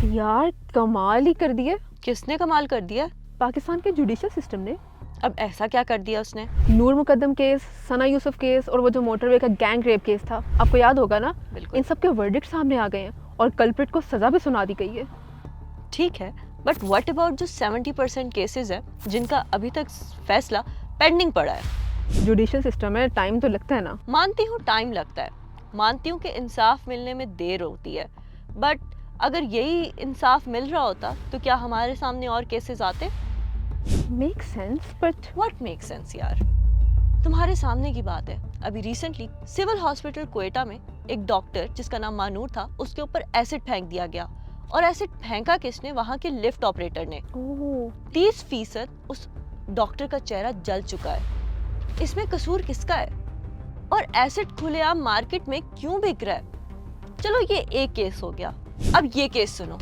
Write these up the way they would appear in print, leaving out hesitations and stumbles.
यार कमाल ही कर दिए किसने कमाल कर दिया? पाकिस्तान के जुडिशियल सिस्टम ने। अब ऐसा क्या कर दिया उसने? नूर मुकद्दम केस, सना यूसुफ केस और वो जो मोटरवे का गैंग रेप केस था, आपको याद होगा ना? बिल्कुल। इन सब के वर्डिक्ट सामने आ गए हैं और कल्प्रिट को सजा भी सुना दी गई है। ठीक है, बट व्हाट अबाउट जो 70% केसेस है जिनका अभी तक फैसला पेंडिंग पड़ा है? जुडिशियल सिस्टम में टाइम तो लगता है ना। मानती हूँ टाइम लगता है, मानती हूँ कि इंसाफ मिलने में देर होती है, बट अगर यही इंसाफ मिल रहा होता तो क्या हमारे सामने और केसेस आते? Make sense but what make sense यार? तुम्हारे सामने की बात है, अभी रिसेंटली सिविल हॉस्पिटल क्वेटा में एक डॉक्टर जिसका नाम मानूर था, उसके ऊपर एसिड फेंक दिया गया। और एसिड फेंका किसने? वहां के लिफ्ट ऑपरेटर ने। 30% उस डॉक्टर का चेहरा जल चुका है। इसमें कसूर किसका है? और एसिड खुलेआम मार्केट में क्यों बिक रहा है? चलो ये एक केस हो गया, अब ये केस सुनो।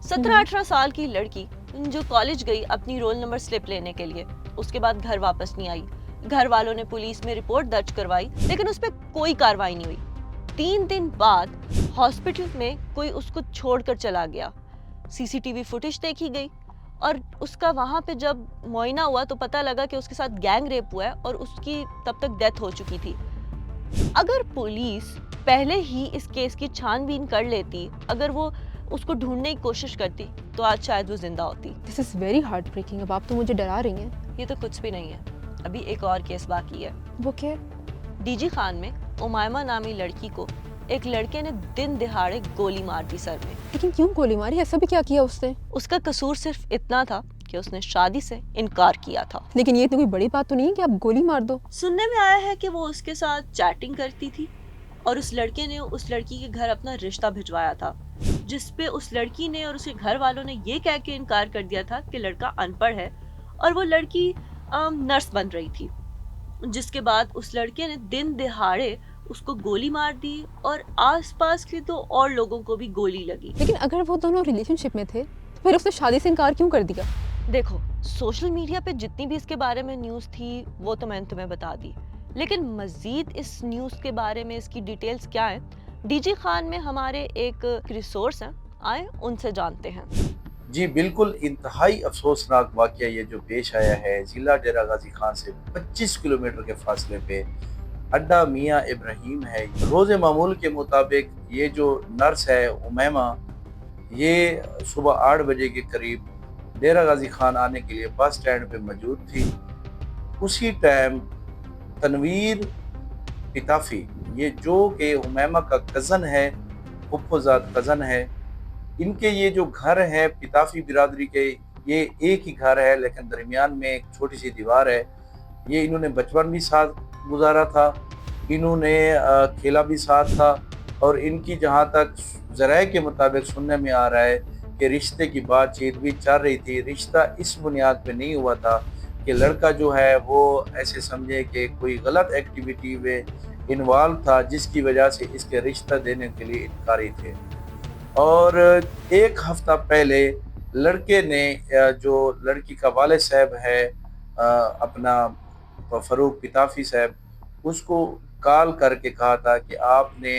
17-18 साल की लड़की जो कॉलेज गई अपनी रोल नंबर स्लिप लेने के लिए, उसके बाद घर वापस नहीं आई। घर वालों ने पुलिस में रिपोर्ट दर्ज करवाई, लेकिन उस पर कोई कार्रवाई नहीं हुई। 3 दिन बाद हॉस्पिटल में कोई उसको छोड़कर चला गया। सीसीटीवी फुटेज देखी गई और उसका वहां पे जब मुआयना हुआ तो पता लगा कि उसके साथ गैंग रेप हुआ है और उसकी तब तक डेथ हो चुकी थी। अगर पुलिस पहले ही इस केस की छानबीन कर लेती, अगर वो उसको ढूंढने की कोशिश करती, तो आज शायद वो जिंदा होती। This is very heart breaking. अब आप तो मुझे डरा रही हैं। ये तो कुछ भी नहीं है, अभी एक और केस बाकी है। वो क्या? डीजी खान में उमायमा नामी लड़की को एक लड़के ने दिन दिहाड़े गोली मार दी सर में। लेकिन क्यों गोली मारी? ऐसा भी क्या किया उसने? उसका कसूर सिर्फ इतना था कि उसने शादी से इनकार किया था। लेकिन ये तो कोई बड़ी बात तो नहीं है कि आप गोली मार दो। सुनने में आया है कि वो उसके साथ चैटिंग करती थी और उस लड़के ने उस लड़की के घर अपना रिश्ता भिजवाया था, जिसपे उस लड़की ने और उसके घर वालों ने ये कह के इनकार कर दिया था कि लड़का अनपढ़ है और वो लड़की नर्स बन रही थी। जिसके बाद उस लड़के ने दिन दिहाड़े उसको गोली मार दी और आसपास के तो और लोगों को भी गोली लगी। लेकिन अगर वो दोनों रिलेशनशिप में थे तो फिर उसने शादी से इनकार क्यों कर दिया? देखो, सोशल मीडिया पे जितनी भी इसके बारे में न्यूज़ थी वो तो मैंने तुम्हें बता दी, लेकिन मजीद इस न्यूज़ के बारे में इसकी डिटेल्स क्या है, डीजी खान में हमारे एक रिसोर्स हैं, आए उनसे जानते हैं। जी बिल्कुल, इंतहाई अफसोसनाक वाक़या ये जो पेश आया है ज़िला डेरा गाजी खान से 25 किलोमीटर के फासले पे अड्डा मियाँ इब्राहिम है। रोज़े मामूल के मुताबिक ये जो नर्स है उमैमा, ये सुबह 8 बजे के करीब डेरा गाजी खान आने के लिए बस स्टैंड पे मौजूद थी। उसी टाइम तनवीर पिताफी, ये जो कि उमैमा का कज़न है, फुफ्फुज़ाद कज़न है, इनके ये जो घर है पिताफी बिरादरी के, ये एक ही घर है लेकिन दरमियान में एक छोटी सी दीवार है। ये इन्होंने बचपन भी साथ गुजारा था, इन्होंने खेला भी साथ था और इनकी जहाँ तक ज़राए के मुताबिक सुनने में आ रहा है कि रिश्ते की बातचीत भी चल रही थी। रिश्ता इस बुनियाद पे नहीं हुआ था कि लड़का जो है वो ऐसे समझे कि कोई गलत एक्टिविटी में इन्वॉल्व था जिसकी वजह से इसके रिश्ता देने के लिए इनकारी थे। और एक हफ्ता पहले लड़के ने जो लड़की का वालिद साहब है अपना फ़रूक पिताफी साहब, उसको कॉल करके कहा था कि आपने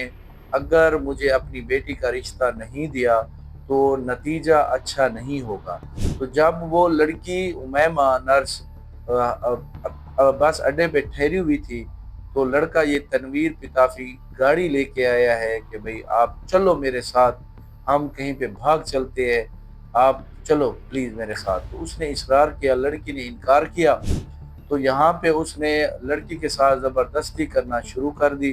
अगर मुझे अपनी बेटी का रिश्ता नहीं दिया तो नतीजा अच्छा नहीं होगा। तो जब वो लड़की उमैमा नर्स बस अड्डे पे ठहरी हुई थी तो लड़का ये तनवीर पिताफी गाड़ी लेके आया है कि भाई आप चलो मेरे साथ, हम कहीं पे भाग चलते हैं, आप चलो प्लीज़ मेरे साथ। तो उसने इसरार किया, लड़की ने इनकार किया, तो यहाँ पे उसने लड़की के साथ ज़बरदस्ती करना शुरू कर दी।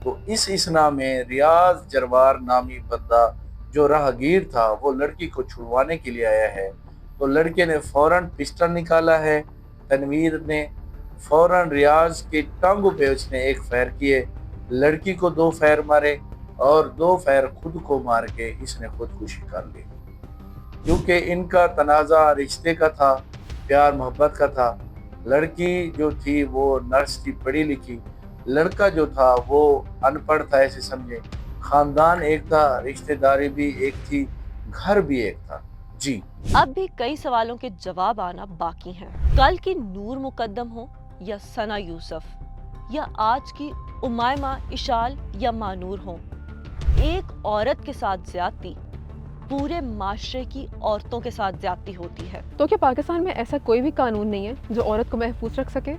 तो इस इसना में रियाज जरवार नामी बंदा जो राहगीर था वो लड़की को छुड़वाने के लिए आया है। तो लड़के ने फ़ौरन पिस्टल निकाला है, तनवीर ने फ़ौरन रियाज के टांगों पे उसने एक फायर किए, लड़की को 2 फायर मारे और 2 फायर खुद को मार के इसने खुदकुशी कर ली। क्योंकि इनका तनाज़ा रिश्ते का था, प्यार मोहब्बत का था। लड़की जो थी वो नर्स थी, पढ़ी लिखी, लड़का जो था वो अनपढ़ था, ऐसे समझे। ख़ानदान एक था, रिश्तेदारी भी एक थी, घर भी एक था। जी अब भी कई सवालों के जवाब आना बाकी हैं। कल की नूर मुकद्दम हो या सना यूसुफ, या आज की उमायमा इशाल या मानूर हो, एक औरत के साथ ज्यादती पूरे माशरे की औरतों के साथ ज्यादती होती है। तो क्या पाकिस्तान में ऐसा कोई भी कानून नहीं है जो औरत को महफूज रख सके?